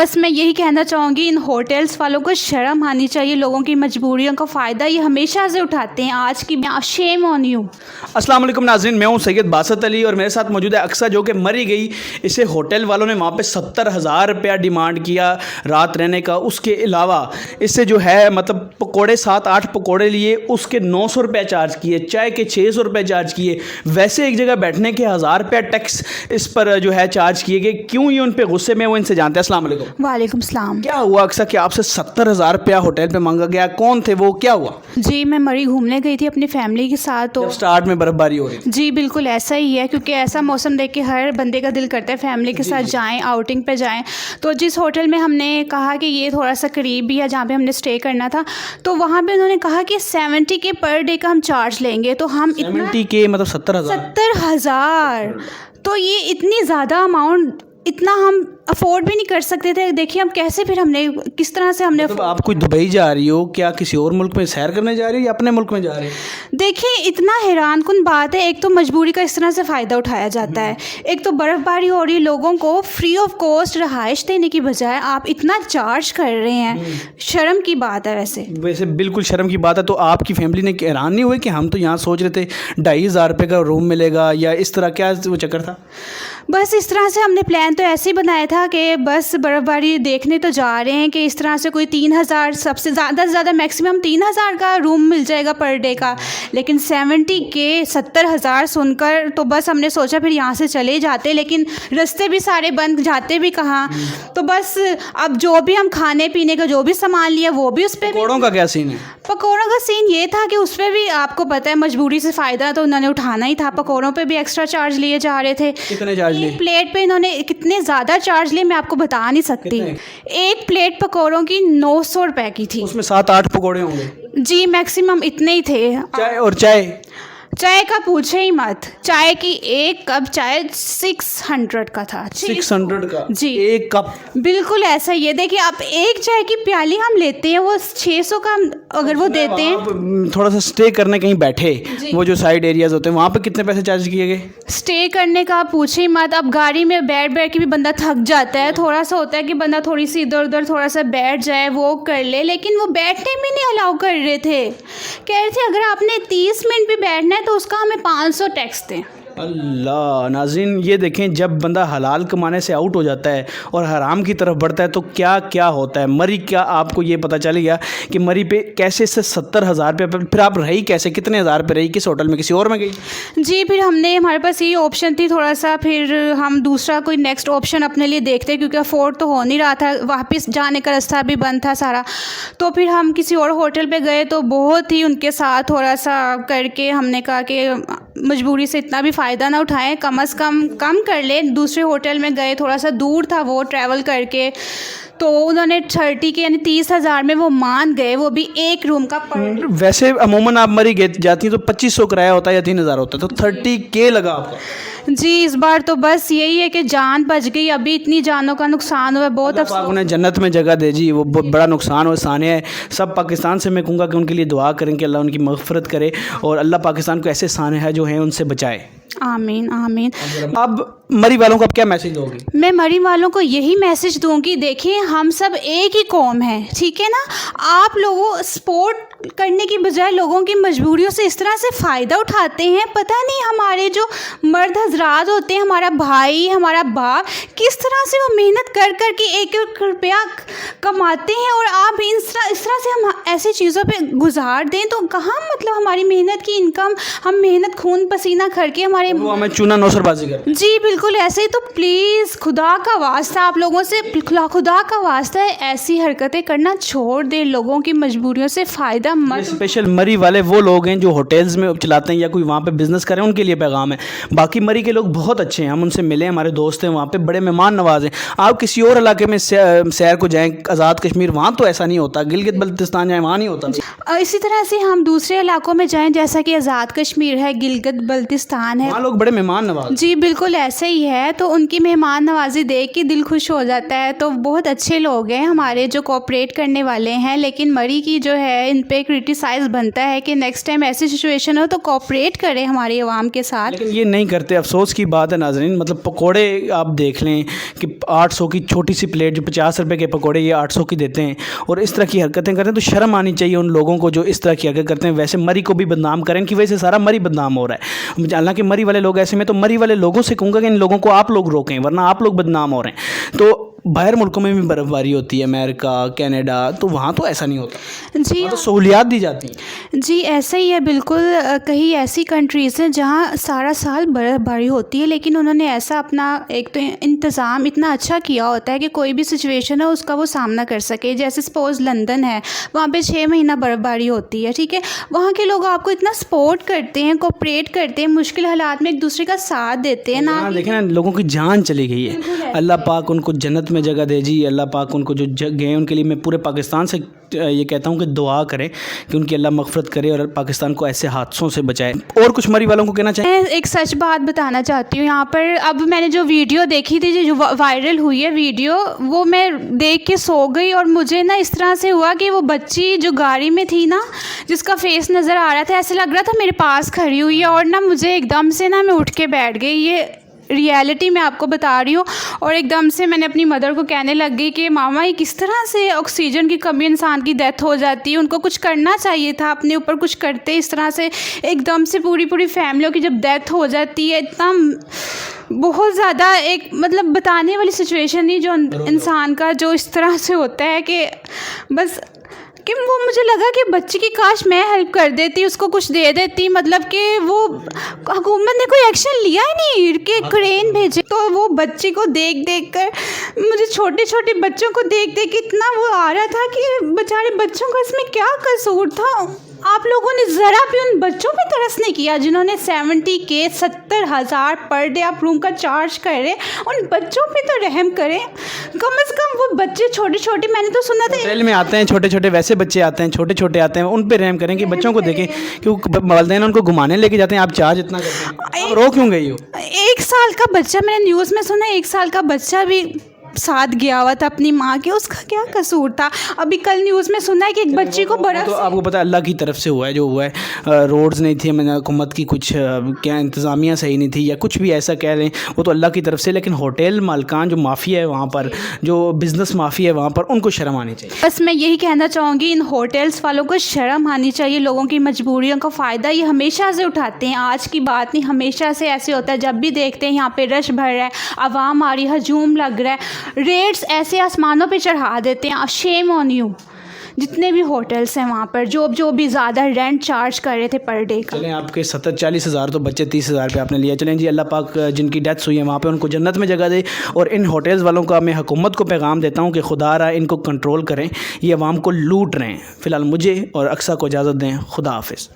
बस मैं यही कहना चाहूँगी, इन होटल्स वालों को शर्म आनी चाहिए, लोगों की मजबूरियों का फ़ायदा ये हमेशा से उठाते हैं। आज की शेम ऑन यू। अस्सलाम वालेकुम नाज़रीन, मैं हूं सैयद बासत अली और मेरे साथ मौजूद है अक्सा जो कि मरी गई। इसे होटल वालों ने वहाँ पे 70,000 रुपया डिमांड किया रात रहने का। उसके अलावा इससे जो है मतलब पकोड़े 7-8 पकोड़े लिए, उसके 900 रुपये चार्ज किए, चाय के 600 रुपये चार्ज किए। वैसे एक जगह बैठने के 1000 रुपया टैक्स इस पर जो है चार्ज किए गए। क्यों ये उन पर गुस्से में, वो इनसे जानते हैं। अस्सलाम वालेकुम। वालेकुम सलाम। क्या हुआ अक्सा कि आपसे 70,000 रुपया होटल पे मांगा गया? कौन थे वो, क्या हुआ? जी, मैं मरी घूमने गई थी अपनी फैमिली के साथ। तो स्टार्ट में बर्फबारी हो रही थी। जी बिल्कुल ऐसा ही है, क्योंकि ऐसा मौसम देख के हर बंदे का दिल करता है फैमिली के साथ जाएं, आउटिंग पे जाएं। तो जिस होटल में हमने कहा कि ये थोड़ा सा करीब भी है जहाँ पे हमने स्टे करना था, तो वहाँ पे उन्होंने कहा कि 70 के पर डे का हम चार्ज लेंगे। तो हम 70 के मतलब 70,000। 70,000, तो ये इतनी ज़्यादा अमाउंट, इतना हम अफोर्ड भी नहीं कर सकते थे। देखिए हम कैसे, फिर हमने किस तरह से हमने मतलब आप कोई दुबई जा रही हो, क्या किसी और मुल्क में सैर करने जा रही हो या अपने मुल्क में जा रही हो? देखिए इतना हैरान कुन बात है। एक तो मजबूरी का इस तरह से फ़ायदा उठाया जाता है, एक तो बर्फ़बारी हो रही है, लोगों को फ्री ऑफ कॉस्ट रहाइश देने की बजाय आप इतना चार्ज कर रहे हैं। शर्म की बात है। वैसे बिल्कुल शर्म की बात है। तो आपकी फैमिली ने हैरान नहीं हुए कि हम तो यहाँ सोच रहे थे 2,500 रुपये का रूम मिलेगा या इस तरह, क्या वो चक्कर था? बस इस तरह से हमने प्लान तो ऐसे ही बनाया था कि बस बर्फ़बारी देखने तो जा रहे हैं कि इस तरह से कोई 3,000, सबसे ज़्यादा से ज़्यादा मैक्सिमम 3,000 का रूम मिल जाएगा पर डे का। लेकिन 70 के 70,000 सुनकर तो बस हमने सोचा फिर यहाँ से चले जाते, लेकिन रास्ते भी सारे बंद, जाते भी कहाँ। तो बस अब जो भी हम खाने पीने का जो भी सामान लिया वो भी उस पर। पकौड़ों का क्या सीन है? पकौड़ों का सीन ये था कि उस पर भी आपको पता है मजबूरी से फ़ायदा तो उन्होंने उठाना ही था। पकौड़ों पे भी एक्स्ट्रा चार्ज लिए जा रहे थे। कितने चार्ज लिए? एक प्लेट पे इन्होंने कितने ज़्यादा चार्ज लिए मैं आपको बता नहीं सकती। एक प्लेट पकौड़ों की 900 रुपए की थी। उसमें 7-8 पकौड़े होंगे? जी मैक्सिमम इतने ही थे। चाय? और चाय का पूछे ही मत। चाय की एक कप चाय 600 का था। 600 का? जी एक कप? बिल्कुल ऐसा ही है। देखिए आप एक चाय की प्याली हम लेते हैं, वो 600 का अगर वो देते हैं। थोड़ा सा स्टे करने कहीं बैठे, वो जो साइड एरियाज होते हैं वहाँ पे कितने पैसे चार्ज किए गए? स्टे करने का पूछे ही मत। अब गाड़ी में बैठ बैठ के भी बंदा थक जाता है, थोड़ा सा होता है कि बंदा थोड़ी सी इधर उधर थोड़ा सा बैठ जाए, वो कर ले, लेकिन वो बैठने में नहीं अलाउ कर रहे थे। कह रहे थे अगर आपने 30 मिनट भी बैठना है तो उसका हमें 500 टैक्स दें। अल्लाह। नाज़रीन ये देखें, जब बंदा हलाल कमाने से आउट हो जाता है और हराम की तरफ बढ़ता है तो क्या क्या होता है। मरी, क्या आपको ये पता चल गया कि मरी पे कैसे इससे 70,000 रुपये? फिर आप रही कैसे, कितने हज़ार पे रही? किस होटल में, किसी और में गई? जी फिर हमने, हमारे पास ये ऑप्शन थी थोड़ा सा, फिर हम दूसरा कोई नेक्स्ट ऑप्शन अपने लिए देखते, क्योंकि अफोर्ड तो हो नहीं रहा था, वापस जाने का रास्ता भी बंद था सारा। तो फिर हम किसी और होटल पे गए, तो बहुत ही उनके साथ थोड़ा सा करके हमने कहा कि मजबूरी से इतना भी फ़ायदा ना उठाएं, कम से कम कर ले। दूसरे होटल में गए, थोड़ा सा दूर था वो ट्रैवल करके, तो उन्होंने 30 के यानी 30,000 में वो मान गए, वो भी एक रूम का पर। वैसे अमूमन आप मरी जाती हैं तो 2,500 किराया होता है या 3,000 होता है, तो 30K लगा आपका? जी इस बार तो बस यही है कि जान बच गई। अभी इतनी जानों का नुकसान हुआ है, बहुत अफसोस। उन्हें जन्नत में जगह दे जी, वो बड़ा नुकसान और सानिया है। सब पाकिस्तान से मैं कहूँगा कि उनके लिए दुआ करें कि अल्लाह उनकी मग़फ़िरत करे और अल्लाह पाकिस्तान को ऐसे सानिया जो हैं उनसे बचाए। आमीन आमीन। अब मरी वालों को आप क्या मैसेज दोगे? मैं मरी वालों को यही मैसेज दूंगी, देखिए हम सब एक ही कौम है, ठीक है ना। आप लोगों सपोर्ट करने की बजाय लोगों की मजबूरियों से इस तरह से फ़ायदा उठाते हैं। पता नहीं हमारे जो मर्द हजरात होते हैं, हमारा भाई, हमारा बाप, किस तरह से वो मेहनत कर कर के एक एक रुपया कमाते हैं और आप इस तरह से हम ऐसी चीज़ों पे गुजार दें तो कहाँ, मतलब हमारी मेहनत की इनकम, हम मेहनत खून पसीना करके हमारे, वो हमें चूना नौसरबाजी कर। जी बिल्कुल ऐसे ही। तो प्लीज़ खुदा का वास्ता आप लोगों से, खुदा का वास्ता है, ऐसी हरकतें करना छोड़ दें, लोगों की मजबूरियों से फ़ायदा मत। स्पेशल मरी वाले वो लोग हैं जो होटल्स में चलाते हैं या कोई वहाँ पे बिजनेस करें, उनके लिए पैगाम है। बाकी मरी के लोग बहुत अच्छे हैं, हम उनसे मिले, हमारे दोस्त हैं वहाँ पे, बड़े मेहमान नवाज हैं। आप किसी और इलाके में सैर को जाएँ, आज़ाद कश्मीर, वहाँ तो ऐसा नहीं होता। गिलगित बल्तिस्तान जाएँ, वहाँ नहीं होता। इसी तरह से हम दूसरे इलाकों में जाएं, जैसा कि आज़ाद कश्मीर है, गिलगित बल्तिस्तान है, वहाँ लोग बड़े मेहमान नवाज। जी बिल्कुल ऐसे ही है। तो उनकी मेहमान नवाजी देख के दिल खुश हो जाता है। तो बहुत अच्छे लोग हैं हमारे जो कोऑपरेट करने वाले हैं, लेकिन मरी की जो है इन पे पे क्रिटिसाइज़ बनता है कि नेक्स्ट टाइम ऐसी सिचुएशन हो तो कोऑपरेट करें हमारी आवाम के साथ। लेकिन ये नहीं करते। अफसोस की बात है नाज़रीन, मतलब पकोड़े आप देख लें कि 800 की छोटी सी प्लेट जो 50 रुपए के पकोड़े ये 800 की देते हैं और इस तरह की हरकतें करते हैं, तो शर्म आनी चाहिए उन लोगों को जो इस तरह की हरकत करते हैं। वैसे मरी को भी बदनाम करें कि वैसे सारा मरी बदनाम हो रहा है। हालांकि मरी वाले लोग ऐसे में, तो मरी वाले लोगों से कहूँगा कि इन लोगों को आप लोग रोकें, वरना आप लोग बदनाम हो रहे हैं। तो बाहर मुल्कों में भी बर्फ़बारी होती है, अमेरिका, कनाडा, तो वहाँ तो ऐसा नहीं होता जी वहाँ तो सहूलियात दी जाती हैं। जी ऐसा ही है बिल्कुल। कई ऐसी कंट्रीज़ हैं जहाँ सारा साल बर्फ़बारी होती है, लेकिन उन्होंने ऐसा अपना एक तो इंतज़ाम इतना अच्छा किया होता है कि कोई भी सिचुएशन है उसका वो सामना कर सके। जैसे सपोज़ लंदन है, वहाँ पे 6 महीना बर्फ़बारी होती है, ठीक है। वहाँ के लोग आपको इतना सपोर्ट करते हैं, कोऑपरेट करते हैं, मुश्किल हालात में एक दूसरे का साथ देते हैं ना। देखें ना, लोगों की जान चली गई है। अल्लाह पाक उनको जन्नत में जगह दे जी। अल्लाह पाक उनको जो गए उनके लिए मैं पूरे पाकिस्तान से ये कहता हूँ कि दुआ करें कि उनकी अल्लाह मग़फ़िरत करे और पाकिस्तान को ऐसे हादसों से बचाए। और कुछ मरी वालों को कहना चाहिए। मैं एक सच बात बताना चाहती हूँ यहाँ पर। अब मैंने जो वीडियो देखी थी, जो वायरल हुई है वीडियो, वो मैं देख के सो गई और मुझे ना इस तरह से हुआ कि वो बच्ची जो गाड़ी में थी ना, जिसका फेस नज़र आ रहा था, ऐसे लग रहा था मेरे पास खड़ी हुई है और ना मुझे एकदम से ना मैं उठ के बैठ गई। ये रियलिटी मैं आपको बता रही हूँ। और एकदम से मैंने अपनी मदर को कहने लग गई कि मामा ये किस तरह से ऑक्सीजन की कमी इंसान की डेथ हो जाती है, उनको कुछ करना चाहिए था, अपने ऊपर कुछ करते। इस तरह से एकदम से पूरी फैमिलियों की जब डेथ हो जाती है, इतना बहुत ज़्यादा एक मतलब बताने वाली सिचुएशन नहीं जो इंसान का जो इस तरह से होता है कि बस कि वो मुझे लगा कि बच्ची की काश मैं हेल्प कर देती, उसको कुछ दे देती, मतलब कि वो हुकूमत ने कोई एक्शन लिया ही नहीं कि क्रेन भेजे। तो वो बच्ची को देख कर मुझे छोटे छोटे बच्चों को देख के इतना वो आ रहा था कि बेचारे बच्चों का इसमें क्या कसूर था। आप लोगों ने ज़रा भी उन बच्चों पे तरस नहीं किया जिन्होंने 70K 70,000 पर डे आप रूम का चार्ज कर रहे हैं। उन बच्चों पे तो रहम करें कम से कम। वो बच्चे छोटे छोटे, मैंने तो सुना था होटल में आते हैं छोटे छोटे, वैसे बच्चे आते हैं छोटे छोटे आते हैं, उन पे रहम करें कि बच्चों को देखें कि वालिदैन उनको घुमाने लेके जाते हैं, आप चार्ज इतना करते हैं, आप रो क्यों गई हो? 1 साल का बच्चा, मैंने न्यूज़ में सुना 1 साल का बच्चा भी साथ गया हुआ था अपनी माँ के, उसका क्या कसूर था? अभी कल न्यूज़ में सुना है कि एक बच्ची को बड़ा तो आपको पता है अल्लाह की तरफ से हुआ है जो हुआ है। रोड्स नहीं थी, मैंने हुकूमत की कुछ क्या इंतज़ामिया सही नहीं थी या कुछ भी ऐसा कह लें, वो तो अल्लाह की तरफ से। लेकिन होटल मालिकान जो माफिया है वहाँ पर, जो बिज़नेस माफिया है वहाँ पर, उनको शर्म आनी चाहिए। बस मैं यही कहना चाहूँगी, इन होटल्स वालों को शर्म आनी चाहिए। लोगों की मजबूरियों का फ़ायदा ये हमेशा से उठाते हैं, आज की बात नहीं, हमेशा से ऐसे होता है। जब भी देखते हैं यहाँ पे रश भर रहा है, आवाम आ रही, हजूम लग रहा है, रेट्स ऐसे आसमानों पे चढ़ा देते हैं। Shame on you. जितने भी होटल्स हैं वहाँ पर जो भी ज़्यादा रेंट चार्ज कर रहे थे पर डे का। चलें, आपके 40 हज़ार तो बच्चे 30 हज़ार पे आपने लिया। चलें जी, अल्लाह पाक जिनकी डेथ्स हुई है वहाँ पे उनको जन्नत में जगह दे। और इन होटल्स वालों का मैं हुकूमत को पैगाम देता हूँ कि खुदा रहा इनको कंट्रोल करें, ये अवाम को लूट रहे हैं। फ़िलहाल मुझे और अक्सा को इजाज़त दें। खुदा हाफिज़।